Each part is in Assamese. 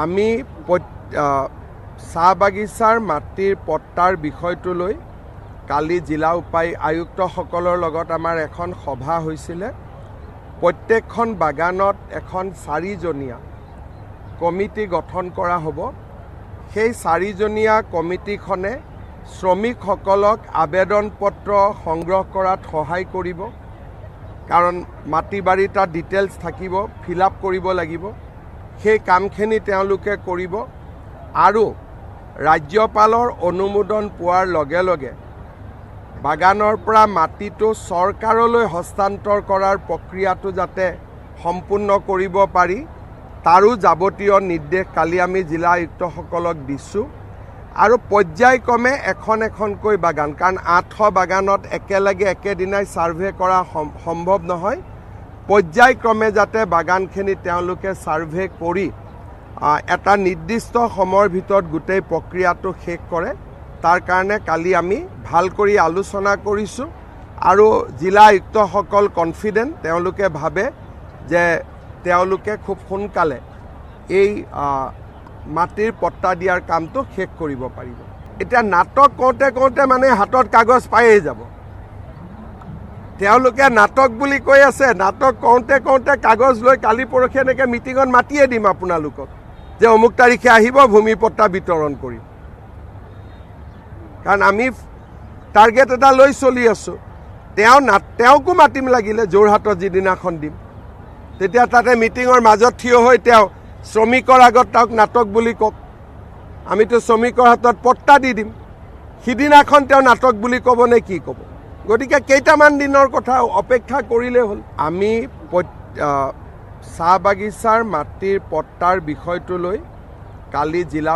আমি চাহ বাগিচাৰ মাটিৰ পট্টাৰ বিষয়টোলৈ কালি জিলা আয়ুক্তসকলৰ লগত আমাৰ এখন সভা হৈছিলে। প্ৰত্যেকখন বাগানত এখন 4জনীয়া কমিটি গঠন কৰা হ'ব। সেই 4জনীয়া কমিটিখনে শ্ৰমিকসকলক আবেদন পত্ৰ সংগ্ৰহ কৰাত সহায় কৰিব, কাৰণ মাটি বাৰী তাত ডিটেইলছ থাকিব, ফিল আপ কৰিব লাগিব। সেই কামখিনি তেওঁলোকে কৰিব আৰু ৰাজ্যপালৰ অনুমোদন পোৱাৰ লগে লগে বাগানৰ পৰা মাটিটো চৰকাৰলৈ হস্তান্তৰ কৰাৰ প্ৰক্ৰিয়াটো যাতে সম্পূৰ্ণ কৰিব পাৰি তাৰো যাৱতীয় নিৰ্দেশ কালি আমি জিলা আয়ুক্তসকলক দিছোঁ। আৰু পৰ্যায়ক্ৰমে এখন এখনকৈ বাগান, কাৰণ 800 বাগানত একেলগে একেদিনাই ছাৰ্ভে কৰা সম্ভৱ নহয়। পৰ্যায়ক্ৰমে যাতে বাগানখিনি তেওঁলোকে ছাৰ্ভে কৰি এটা নিৰ্দিষ্ট সময়ৰ ভিতৰত গোটেই প্ৰক্ৰিয়াটো শেষ কৰে, তাৰ কাৰণে কালি আমি ভাল কৰি আলোচনা কৰিছোঁ। আৰু জিলা আয়ুক্তসকল কনফিডেণ্ট, তেওঁলোকে ভাবে যে তেওঁলোকে খুব সোনকালে এই মাটিৰ পট্টা দিয়াৰ কামটো শেষ কৰিব পাৰিব। এতিয়া নাটক কৰোঁতে কৰোঁতে মানে হাতত কাগজ পায়েই যাব। তেওঁলোকে নাটক বুলি কৈ আছে, নাটক কৰোঁতে কৰোঁতে কাগজ লৈ কালি পৰহি এনেকৈ মিটিঙত মাতিয়ে দিম আপোনালোকক যে অমুক তাৰিখে আহিব, ভূমি পট্টা বিতৰণ কৰিম। কাৰণ আমি টাৰ্গেট এটা লৈ চলি আছোঁ। তেওঁকো মাতিম লাগিলে যোৰহাটত যিদিনাখন দিম, তেতিয়া তাতে মিটিঙৰ মাজত থিয় হৈ তেওঁ শ্ৰমিকৰ আগত তেওঁক নাটক বুলি কওক, আমিতো শ্ৰমিকৰ হাতত পট্টা দি দিম। সিদিনাখন তেওঁ নাটক বুলি ক'ব নে কি ক'ব? গতিকে কেইটামান দিনৰ কথা অপেক্ষা কৰিলেই হ'ল। আমি চাহ বাগিচাৰ মাটিৰ পট্টাৰ বিষয়টোলৈ কালি জিলা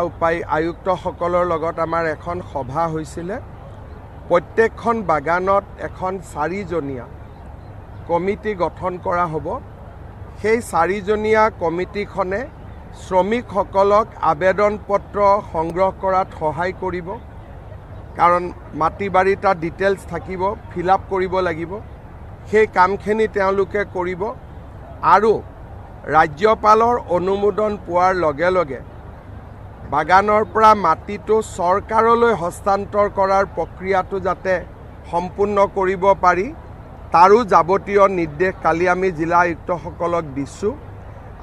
আয়ুক্তসকলৰ লগত আমাৰ এখন সভা হৈছিলে। প্ৰত্যেকখন বাগানত এখন 4জনীয়া কমিটি গঠন কৰা হ'ব। সেই 4জনীয়া কমিটিখনে শ্ৰমিকসকলক আবেদন পত্ৰ সংগ্ৰহ কৰাত সহায় কৰিব, কাৰণ মাটি বাৰী তাত ডিটেইলছ থাকিব, ফিল আপ কৰিব লাগিব। সেই কামখিনি তেওঁলোকে কৰিব আৰু ৰাজ্যপালৰ অনুমোদন পোৱাৰ লগে লগে বাগানৰ পৰা মাটিটো চৰকাৰলৈ হস্তান্তৰ কৰাৰ প্ৰক্ৰিয়াটো যাতে সম্পূৰ্ণ কৰিব পাৰি তাৰো যাৱতীয় নিৰ্দেশ কালি আমি জিলা আয়ুক্তসকলক দিছোঁ।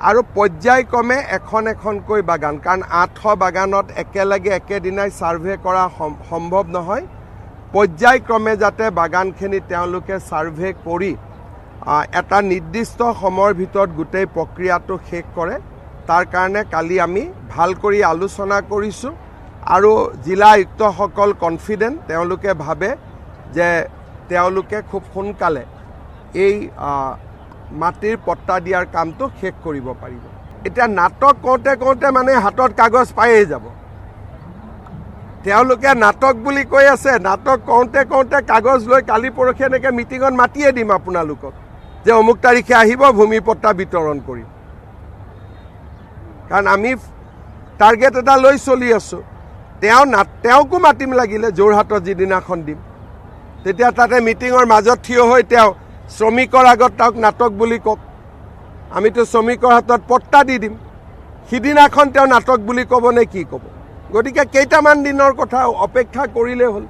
আৰু পৰ্যায়ক্ৰমে এখন এখনকৈ বাগান, কাৰণ 800 বাগানত একেলগে একেদিনাই ছাৰ্ভে কৰা সম্ভৱ নহয়। পৰ্যায়ক্ৰমে যাতে বাগানখিনি তেওঁলোকে ছাৰ্ভে কৰি এটা নিৰ্দিষ্ট সময়ৰ ভিতৰত গোটেই প্ৰক্ৰিয়াটো শেষ কৰে, তাৰ কাৰণে কালি আমি ভাল কৰি আলোচনা কৰিছোঁ। আৰু জিলা আয়ুক্তসকল কনফিডেণ্ট, তেওঁলোকে ভাবে যে তেওঁলোকে খুব সোনকালে এই মাটিৰ পট্টা দিয়াৰ কামটো শেষ কৰিব পাৰিব। এতিয়া নাটক কৰোঁতে কৰোঁতে মানে হাতত কাগজ পায়েই যাব। তেওঁলোকে নাটক বুলি কৈ আছে, নাটক কৰোঁতে কৰোঁতে কাগজ লৈ কালি পৰহি এনেকৈ মিটিঙত মাতিয়ে দিম আপোনালোকক যে অমুক তাৰিখে আহিব, ভূমি পট্টা বিতৰণ কৰিম। কাৰণ আমি টাৰ্গেট এটা লৈ চলি আছোঁ। তেওঁকো মাতিম লাগিলে যোৰহাটত যিদিনাখন দিম, তেতিয়া তাতে মিটিঙৰ মাজত থিয় হৈ তেওঁ শ্ৰমিকৰ আগত তেওঁক নাটক বুলি কওক, আমিতো শ্ৰমিকৰ হাতত পট্টা দি দিম। সিদিনাখন তেওঁ নাটক বুলি ক'ব নে কি ক'ব? গতিকে কেইটামান দিনৰ কথা অপেক্ষা কৰিলেই হ'ল।